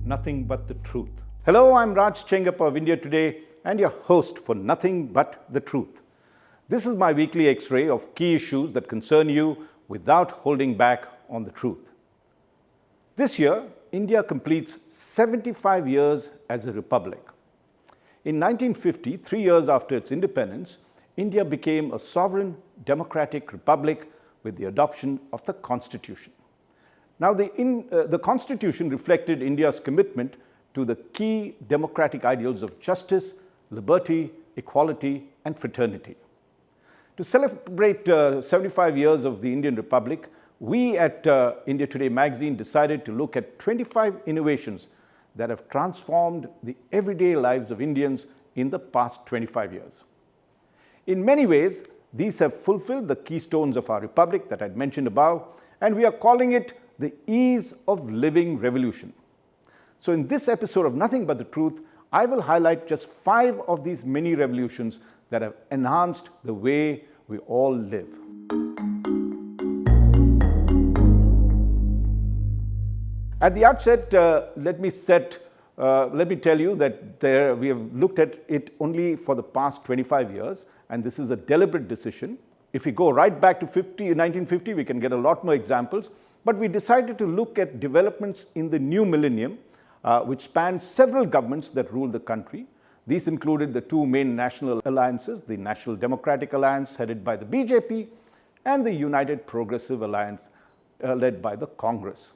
Nothing But the Truth. Hello, I'm Raj Chengappa of India Today and your host for Nothing But the Truth. This is my weekly X-ray of key issues that concern you without holding back on the truth. This year, India completes 75 years as a republic. In 1950, 3 years after its independence, India became a sovereign democratic republic with the adoption of the Constitution. Now, the Constitution reflected India's commitment to the key democratic ideals of justice, liberty, equality, and fraternity. To celebrate 75 years of the Indian Republic, we at India Today magazine decided to look at 25 innovations that have transformed the everyday lives of Indians in the past 25 years. In many ways, these have fulfilled the keystones of our republic that I'd mentioned above, and we are calling it the ease of living revolution. So in this episode of Nothing But the Truth, I will highlight just 5 of these mini revolutions that have enhanced the way we all live. At the outset, let me tell you that we have looked at it only for the past 25 years, and this is a deliberate decision. If we go right back to 1950, we can get a lot more examples, but we decided to look at developments in the new millennium, which spanned several governments that ruled the country. These included the 2 main national alliances, the National Democratic Alliance headed by the BJP and the United Progressive Alliance led by the Congress.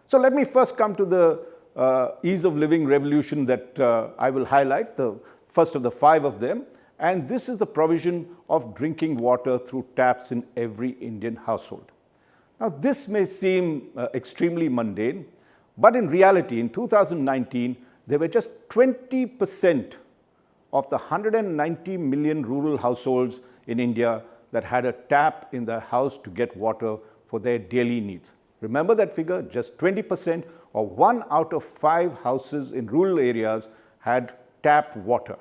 So let me first come to the ease of living revolution that I will highlight, the first of the 5 of them, and this is the provision of drinking water through taps in every Indian household. Now, this may seem extremely mundane, but in reality, in 2019, there were just 20% of the 190 million rural households in India that had a tap in their house to get water for their daily needs. Remember that figure, just 20%, or 1 out of 5 houses in rural areas had tap water.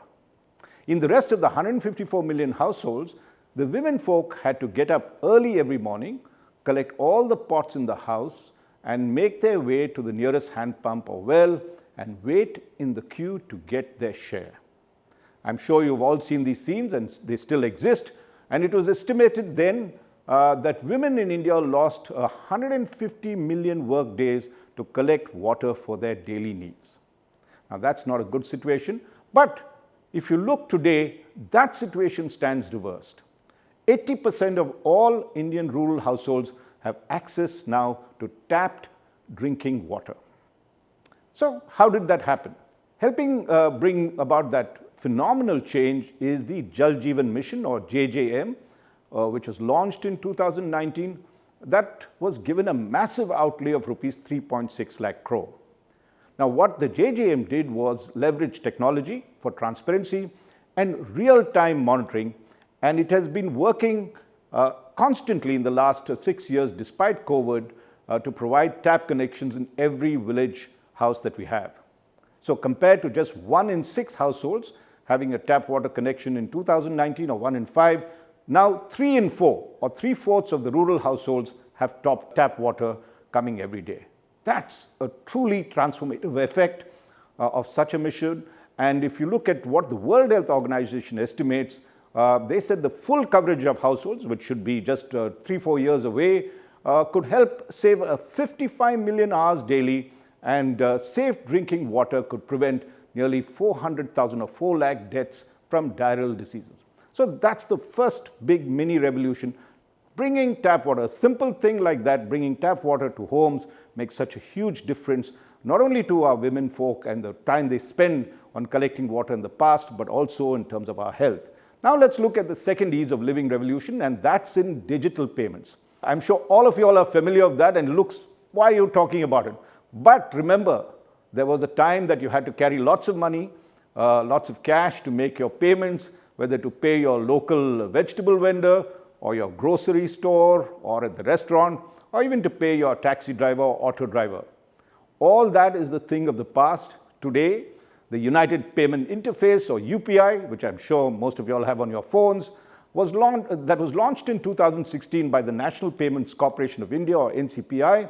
In the rest of the 154 million households, the women folk had to get up early every morning, collect all the pots in the house, and make their way to the nearest hand pump or well and wait in the queue to get their share. I'm sure you've all seen these scenes and they still exist, and it was estimated then that women in India lost 150 million work days to collect water for their daily needs. Now, that's not a good situation, but if you look today, that situation stands reversed. 80% of all Indian rural households have access now to tapped drinking water. So how did that happen? Helping bring about that phenomenal change is the Jal Jeevan Mission, or JJM, which was launched in 2019. That was given a massive outlay of rupees 3.6 lakh crore. Now, what the JJM did was leverage technology for transparency and real-time monitoring, and it has been working constantly in the last 6 years, despite COVID, to provide tap connections in every village house that we have. So compared to just 1 in 6 households having a tap water connection in 2019, or 1 in 5, now 3 in 4, or 3/4 of the rural households have tap water coming every day. That's a truly transformative effect of such a mission. And if you look at what the World Health Organization estimates, they said the full coverage of households, which should be just 3-4 years away, could help save 55 million hours daily, and safe drinking water could prevent nearly 400,000 or 4 lakh deaths from diarrheal diseases. So that's the first big mini revolution. Bringing tap water, a simple thing like that, bringing tap water to homes makes such a huge difference, not only to our women folk and the time they spend on collecting water in the past, but also in terms of our health. Now let's look at the second ease of living revolution, and that's in digital payments. I'm sure all of you all are familiar with that, and looks, why are you talking about it? But remember, there was a time that you had to carry lots of money, lots of cash to make your payments, whether to pay your local vegetable vendor, or your grocery store, or at the restaurant, or even to pay your taxi driver or auto driver. All that is the thing of the past. Today, the United Payment Interface, or UPI, which I'm sure most of you all have on your phones, was launched in 2016 by the National Payments Corporation of India, or NCPI,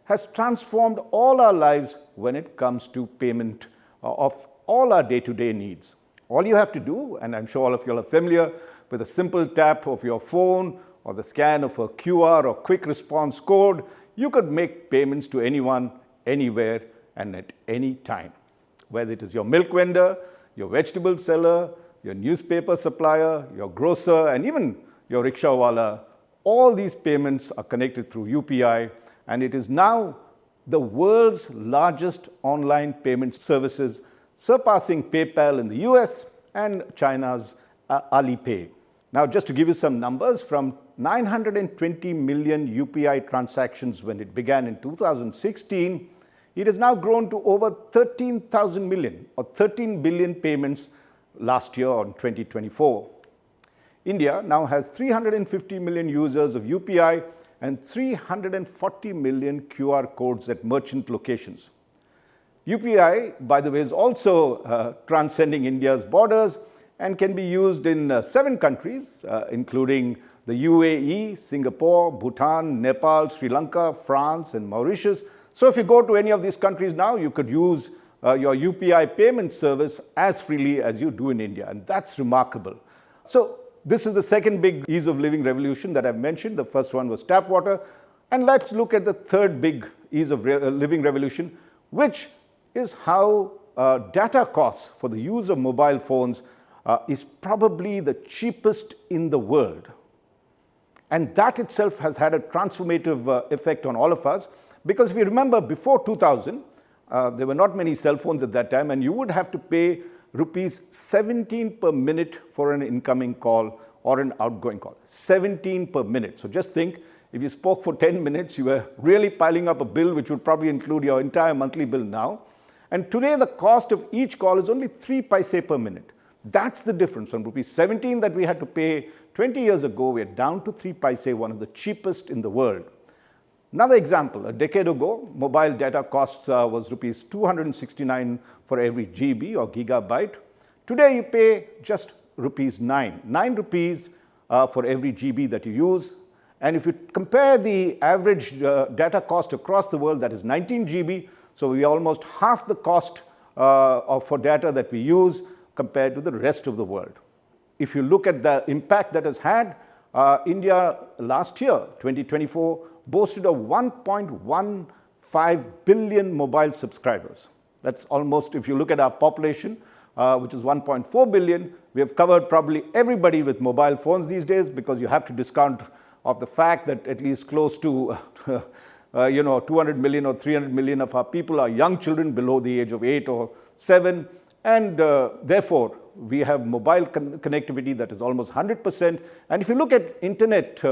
has transformed all our lives when it comes to payment of all our day-to-day needs. All you have to do, and I'm sure all of you are familiar with a simple tap of your phone or the scan of a QR or quick response code, you could make payments to anyone, anywhere, and at any time. Whether it is your milk vendor, your vegetable seller, your newspaper supplier, your grocer, and even your rickshawala, all these payments are connected through UPI, and it is now the world's largest online payment services, surpassing PayPal in the US and China's Alipay. Now, just to give you some numbers, from 920 million UPI transactions when it began in 2016, it has now grown to over 13,000 million or 13 billion payments last year in 2024. India now has 350 million users of UPI and 340 million QR codes at merchant locations. UPI, by the way, is also transcending India's borders and can be used in 7 countries, including the UAE, Singapore, Bhutan, Nepal, Sri Lanka, France, and Mauritius. So if you go to any of these countries now, you could use your UPI payment service as freely as you do in India, and that's remarkable. So this is the second big ease of living revolution that I've mentioned. The first one was tap water, and let's look at the third big ease of living revolution, which is how data costs for the use of mobile phones is probably the cheapest in the world. And that itself has had a transformative effect on all of us, because if you remember, before 2000, there were not many cell phones at that time, and you would have to pay rupees 17 per minute for an incoming call or an outgoing call. 17 per minute. So just think, if you spoke for 10 minutes, you were really piling up a bill which would probably include your entire monthly bill now. And today the cost of each call is only 3 paise per minute. That's the difference. From rupees 17 that we had to pay 20 years ago, we're down to 3 paise, one of the cheapest in the world. Another example, a decade ago, mobile data costs was rupees 269 for every GB or gigabyte. Today you pay just rupees 9 rupees for every GB that you use. And if you compare the average data cost across the world, that is 19 GB, so we almost half the cost for data that we use compared to the rest of the world. If you look at the impact that has had, India last year, 2024, boasted of 1.15 billion mobile subscribers. That's almost, if you look at our population, which is 1.4 billion, we have covered probably everybody with mobile phones these days, because you have to discount of the fact that at least close to 200 million or 300 million of our people are young children below the age of 8 or 7. And therefore, we have mobile connectivity that is almost 100%. And if you look at internet,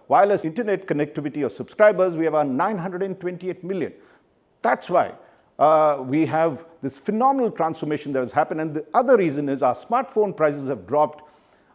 wireless internet connectivity of subscribers, we have 928 million. That's why we have this phenomenal transformation that has happened. And the other reason is our smartphone prices have dropped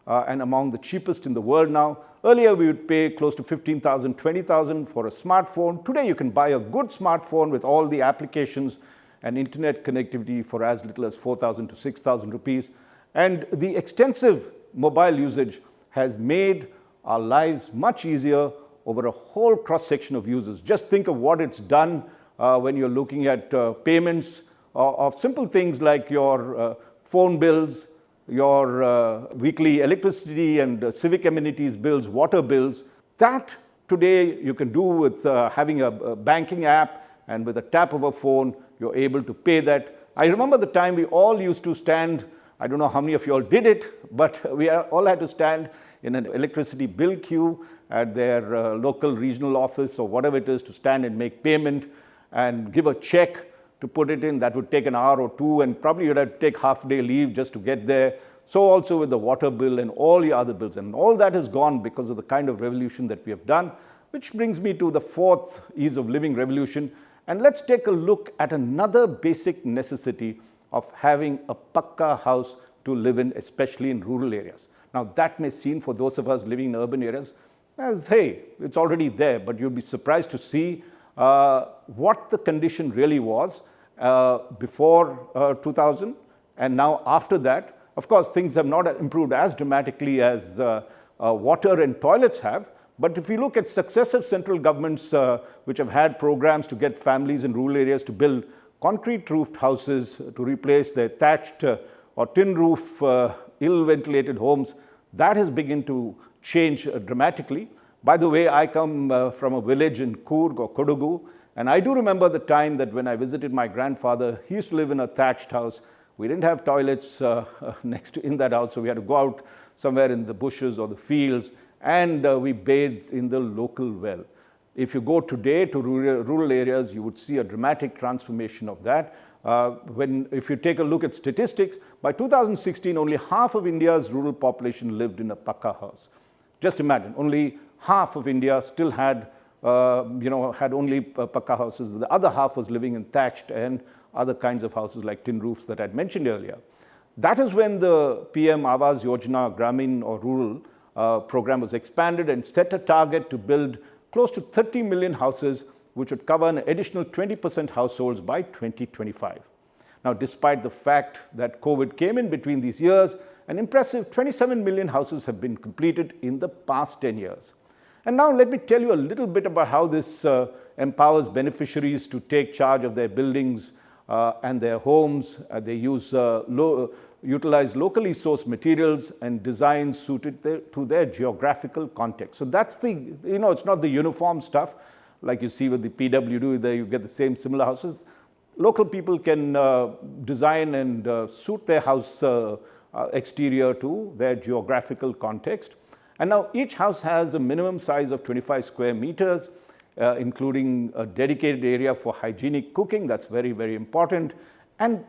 and among the cheapest in the world now. Earlier, we would pay close to 15,000, 20,000 for a smartphone. Today, you can buy a good smartphone with all the applications and internet connectivity for as little as 4,000 to 6,000 rupees. And the extensive mobile usage has made our lives much easier over a whole cross-section of users. Just think of what it's done when you're looking at payments of simple things like your phone bills, your weekly electricity and civic amenities bills, water bills. That today you can do with having a banking app, and with a tap of a phone, you're able to pay that. I remember the time we all used to stand, I don't know how many of you all did it, but we all had to stand in an electricity bill queue at their local regional office or whatever it is to stand and make payment and give a check to put it in. That would take an hour or two, and probably you'd have to take half-day leave just to get there. So also with the water bill and all your other bills. And all that has gone because of the kind of revolution that we have done, which brings me to the fourth ease of living revolution. And let's take a look at another basic necessity of having a pakka house to live in, especially in rural areas. Now, that may seem for those of us living in urban areas as, hey, it's already there, but you'll be surprised to see what the condition really was before 2000 and now after that. Of course, things have not improved as dramatically as water and toilets have, But if you look at successive central governments which have had programs to get families in rural areas to build concrete roofed houses to replace their thatched or tin roof ill ventilated homes, that has begun to change dramatically. By the way, I come from a village in Coorg or Kodagu, and I do remember the time that when I visited my grandfather, he used to live in a thatched house. We didn't have toilets in that house, so we had to go out somewhere in the bushes or the fields, and we bathed in the local well. If you go today to rural areas, you would see a dramatic transformation of that. If you take a look at statistics, by 2016, only half of India's rural population lived in a pakka house. Just imagine, only half of India still had only pakka houses. The other half was living in thatched and other kinds of houses like tin roofs that I'd mentioned earlier. That is when the PM Awas Yojana Gramin or rural program was expanded and set a target to build close to 30 million houses, which would cover an additional 20% households by 2025. Now, despite the fact that COVID came in between these years, an impressive 27 million houses have been completed in the past 10 years. And now let me tell you a little bit about how this empowers beneficiaries to take charge of their buildings and their homes. They utilize locally sourced materials and designs suited to their geographical context. So that's it's not the uniform stuff like you see with the PWD, there you get the similar houses. Local people can design and suit their house exterior to their geographical context. And now each house has a minimum size of 25 square meters, including a dedicated area for hygienic cooking. That's very, very important. And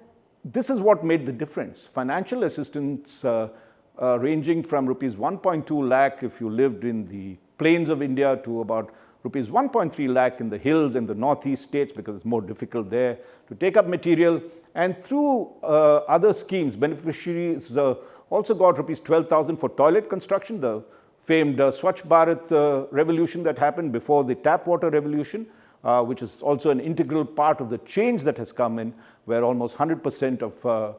this is what made the difference. Financial assistance ranging from rupees 1.2 lakh if you lived in the plains of India to about rupees 1.3 lakh in the hills and the northeast states, because it's more difficult there to take up material. And through other schemes, beneficiaries also got rupees 12,000 for toilet construction, the famed Swachh Bharat revolution that happened before the tap water revolution, which is also an integral part of the change that has come in, where almost 100% of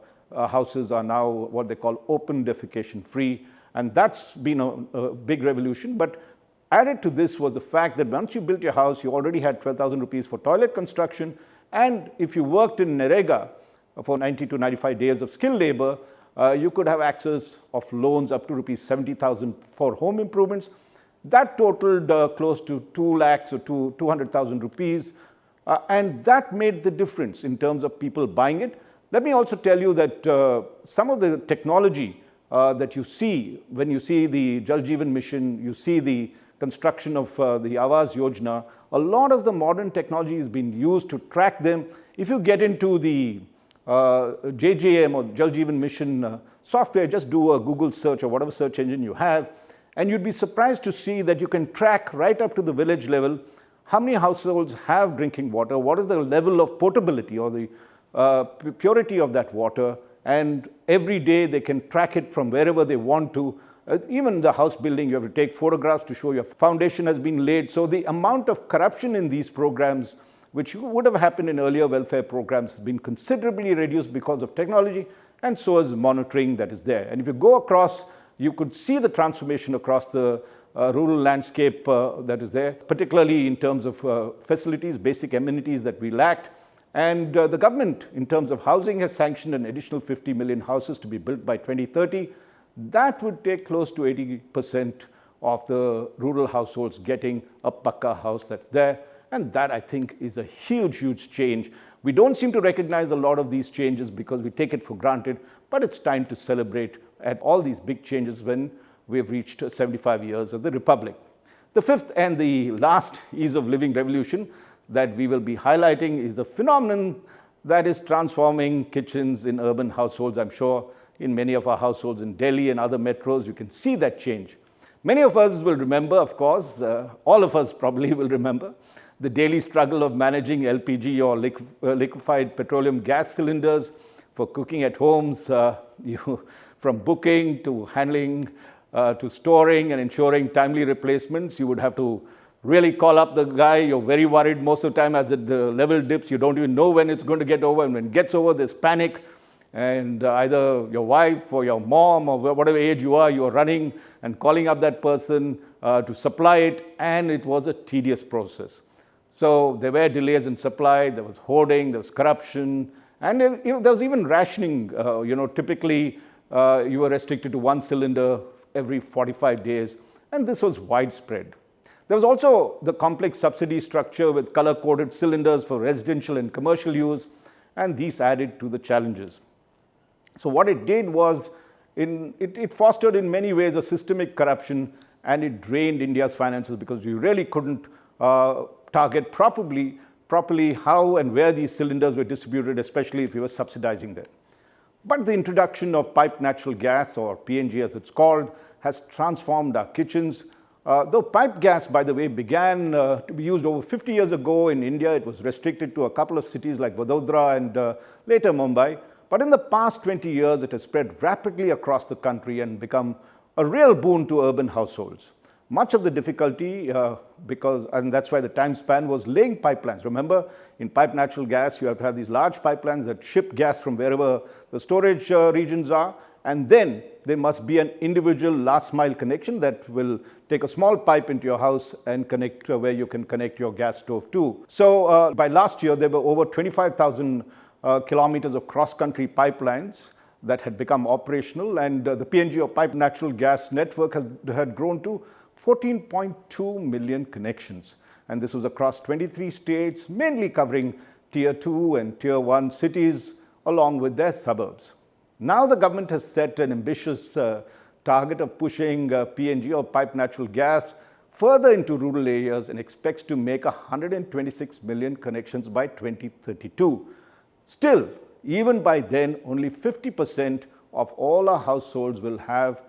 houses are now what they call open defecation free. And that's been a big revolution. But added to this was the fact that once you built your house, you already had 12,000 rupees for toilet construction. And if you worked in Narega for 90 to 95 days of skilled labor, you could have access of loans up to rupees 70,000 for home improvements. That totaled close to 2 lakhs or 200,000 rupees. And that made the difference in terms of people buying it. Let me also tell you that some of the technology that you see when you see the Jal Jeevan Mission, you see the construction of the Awas Yojana, a lot of the modern technology has been used to track them. If you get into the JJM or Jal Jeevan Mission software, just do a Google search or whatever search engine you have, and you'd be surprised to see that you can track right up to the village level how many households have drinking water, what is the level of potability or the purity of that water, and every day they can track it from wherever they want to. Even the house building, you have to take photographs to show your foundation has been laid. So the amount of corruption in these programs, which would have happened in earlier welfare programs, has been considerably reduced because of technology, and so is monitoring that is there. And if you go across, you could see the transformation across the rural landscape that is there, particularly in terms of facilities, basic amenities that we lacked. And the government, in terms of housing, has sanctioned an additional 50 million houses to be built by 2030. That would take close to 80% of the rural households getting a pakka house that's there. And that, I think, is a huge, huge change. We don't seem to recognize a lot of these changes because we take it for granted, but it's time to celebrate at all these big changes when we've reached 75 years of the Republic. The fifth and the last ease of living revolution that we will be highlighting is a phenomenon that is transforming kitchens in urban households. I'm sure in many of our households in Delhi and other metros, you can see that change. Many of us will remember, of course, all of us probably will remember, the daily struggle of managing LPG or liquefied petroleum gas cylinders for cooking at homes, from booking to handling to storing and ensuring timely replacements. You would have to really call up the guy. You're very worried most of the time as the level dips. You don't even know when it's going to get over, and when it gets over, there's panic. and either your wife or your mom or whatever age you are running and calling up that person to supply it, and it was a tedious process. So there were delays in supply, there was hoarding, there was corruption, and there was even rationing. Typically you were restricted to one cylinder every 45 days, and this was widespread. There was also the complex subsidy structure with color-coded cylinders for residential and commercial use, and these added to the challenges. So what it did was, it fostered in many ways a systemic corruption, and it drained India's finances because you really couldn't target properly how and where these cylinders were distributed, especially if you were subsidizing them. But the introduction of piped natural gas, or PNG as it's called, has transformed our kitchens. Though piped gas, by the way, began to be used over 50 years ago in India, it was restricted to a couple of cities like Vadodara and later Mumbai. But in the past 20 years, it has spread rapidly across the country and become a real boon to urban households. Much of the difficulty, and that's why the time span, was laying pipelines. Remember, in piped natural gas, you have to have these large pipelines that ship gas from wherever the storage regions are, and then there must be an individual last mile connection that will take a small pipe into your house and connect where you can connect your gas stove to. So by last year, there were over 25,000 kilometers of cross-country pipelines that had become operational, and the PNG, or piped natural gas network, had grown to 14.2 million connections. And this was across 23 states, mainly covering Tier 2 and Tier 1 cities, along with their suburbs. Now the government has set an ambitious target of pushing PNG, or piped natural gas, further into rural areas, and expects to make 126 million connections by 2032. Still, even by then, only 50% of all our households will have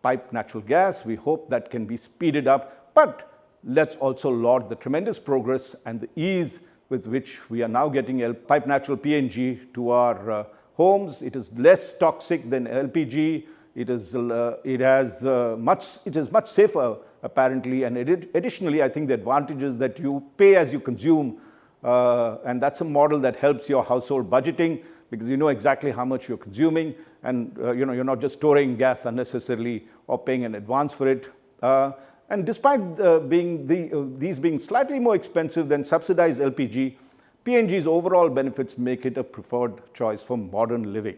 piped natural gas. We hope that can be speeded up, but let's also laud the tremendous progress and the ease with which we are now getting piped natural PNG to our homes. It is less toxic than LPG. It is much safer, apparently, and additionally, I think the advantage is that you pay as you consume, and that's a model that helps your household budgeting, because you know exactly how much you're consuming, and you're not just storing gas unnecessarily or paying in advance for it. And despite these being slightly more expensive than subsidized LPG, PNG's overall benefits make it a preferred choice for modern living.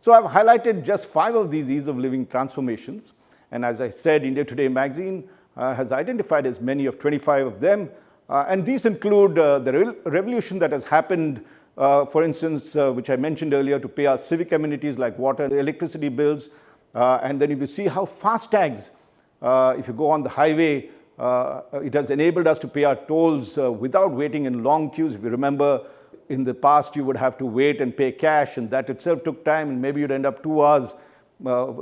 So I've highlighted just 5 of these ease of living transformations, and as I said, India Today magazine has identified as many of 25 of them, and these include the revolution that has happened, for instance, which I mentioned earlier, to pay our civic amenities like water and electricity bills. And then if you see how FASTags, if you go on the highway, it has enabled us to pay our tolls without waiting in long queues. If you remember, in the past you would have to wait and pay cash, and that itself took time, and maybe you'd end up 2 hours.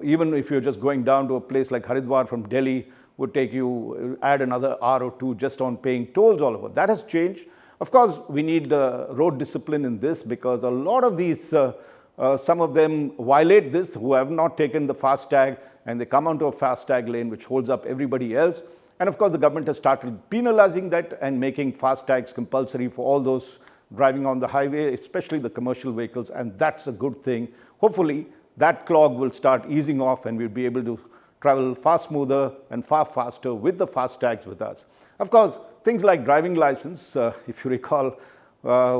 Even if you're just going down to a place like Haridwar from Delhi, would take you, add another hour or 2 just on paying tolls all over. That has changed. Of course, we need road discipline in this, because a lot of these, some of them violate this, who have not taken the FASTag, and they come onto a FASTag lane which holds up everybody else. And of course, the government has started penalizing that and making FASTags compulsory for all those driving on the highway, especially the commercial vehicles, and that's a good thing. Hopefully, that clog will start easing off, and we'll be able to travel far smoother and far faster with the FASTags with us. Of course, things like driving license, if you recall,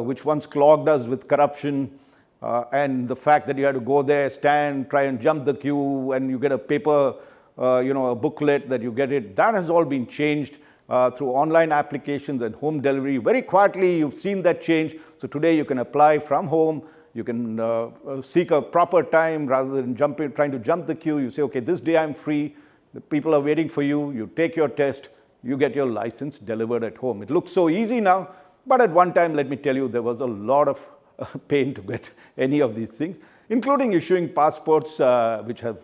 which once clogged us with corruption, and the fact that you had to go there, stand, try and jump the queue, and you get a paper, a booklet that you get it, that has all been changed through online applications and home delivery. Very quietly, you've seen that change. So today you can apply from home. You can seek a proper time rather than trying to jump the queue. You say, okay, this day I'm free. The people are waiting for you. You take your test. You get your license delivered at home. It looks so easy now, but at one time, let me tell you, there was a lot of pain to get any of these things, including issuing passports, which have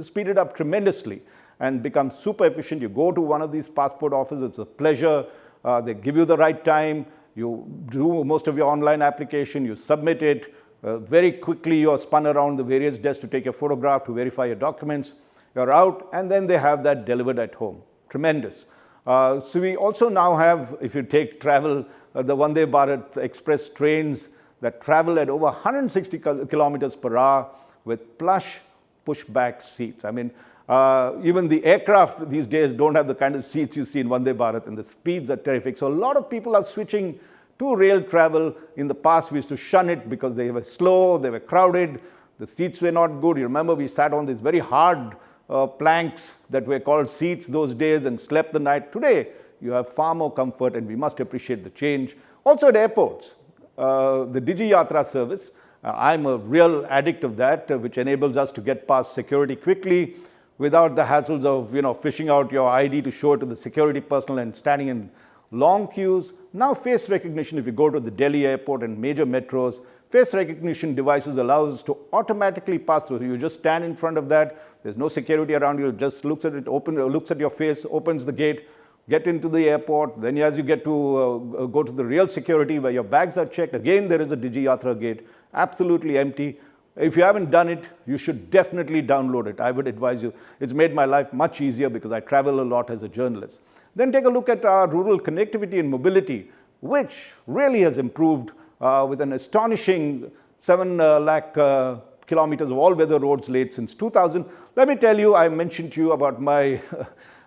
speeded up tremendously and become super efficient. You go to one of these passport offices, it's a pleasure. They give you the right time. You do most of your online application, you submit it. Very quickly, you're spun around the various desks to take a photograph, to verify your documents. You're out, and then they have that delivered at home. Tremendous. So we also now have, if you take travel, the Vande Bharat Express trains that travel at over 160 kilometers per hour with plush pushback seats. I mean, even the aircraft these days don't have the kind of seats you see in Vande Bharat, and the speeds are terrific. So a lot of people are switching to rail travel. In the past, we used to shun it because they were slow, they were crowded, the seats were not good. You remember we sat on these very hard planks that were called seats those days and slept the night. Today, you have far more comfort, and we must appreciate the change. Also at airports, the Digi Yatra service, I'm a real addict of that, which enables us to get past security quickly without the hassles of, fishing out your ID to show it to the security personnel and standing in long queues. Now face recognition, if you go to the Delhi airport and major metros, face recognition devices allows us to automatically pass through. You just stand in front of that, there's no security around you, it just looks at it, looks at your face, opens the gate, get into the airport. Then as you get to go to the real security where your bags are checked, again there is a Digi Yatra gate, absolutely empty. If you haven't done it, you should definitely download it. I would advise you. It's made my life much easier because I travel a lot as a journalist. Then take a look at our rural connectivity and mobility, which really has improved with an astonishing 7 lakh kilometers of all-weather roads laid since 2000. Let me tell you, I mentioned to you about my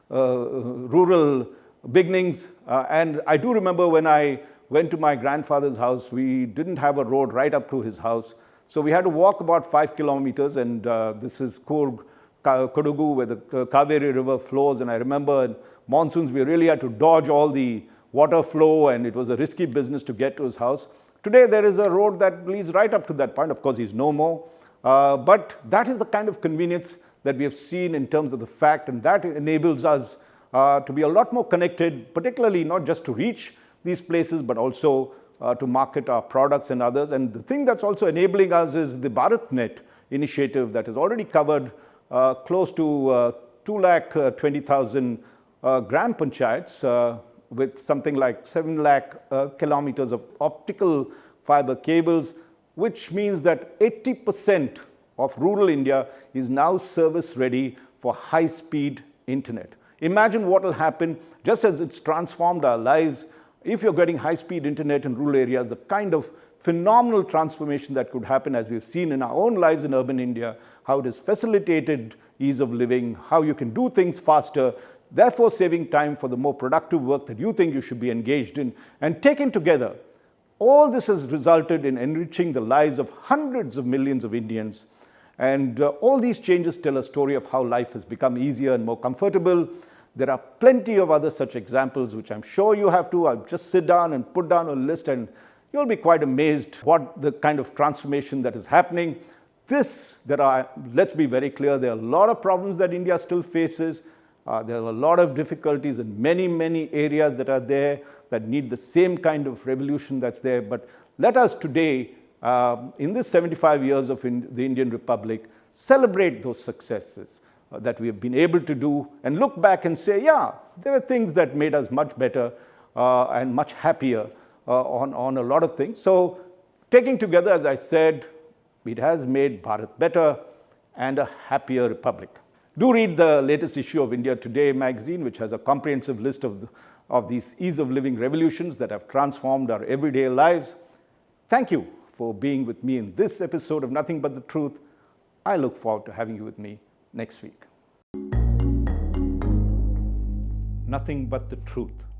rural beginnings, and I do remember when I went to my grandfather's house, we didn't have a road right up to his house. So we had to walk about 5 kilometers, and this is Kodugu, where the Kaveri River flows. And I remember in monsoons, we really had to dodge all the water flow, and it was a risky business to get to his house. Today, there is a road that leads right up to that point. Of course, he's no more. But that is the kind of convenience that we have seen in terms of the fact, and that enables us to be a lot more connected, particularly not just to reach these places, but also to market our products and others. And the thing that's also enabling us is the BharatNet initiative that has already covered close to 220,000 gram panchayats with something like 7 lakh kilometers of optical fiber cables, which means that 80% of rural India is now service ready for high-speed internet. Imagine what will happen just as it's transformed our lives. If you're getting high-speed internet in rural areas, the kind of phenomenal transformation that could happen, as we've seen in our own lives in urban India, how it has facilitated ease of living, how you can do things faster, therefore saving time for the more productive work that you think you should be engaged in. And taken together, all this has resulted in enriching the lives of hundreds of millions of Indians. And all these changes tell a story of how life has become easier and more comfortable. There are plenty of other such examples, which I'm sure you have to. I'll just sit down and put down a list, and you'll be quite amazed what the kind of transformation that is happening. Let's be very clear, there are a lot of problems that India still faces. There are a lot of difficulties in many, many areas that are there that need the same kind of revolution that's there. But let us today, in this 75 years of the Indian Republic, celebrate those successes that we have been able to do and look back and say, yeah, there are things that made us much better and much happier on a lot of things. So taking together, as I said, it has made Bharat better and a happier republic. Do read the latest issue of India Today magazine, which has a comprehensive list of these ease of living revolutions that have transformed our everyday lives. Thank you for being with me in this episode of Nothing But the Truth. I look forward to having you with me next week. Nothing but the truth.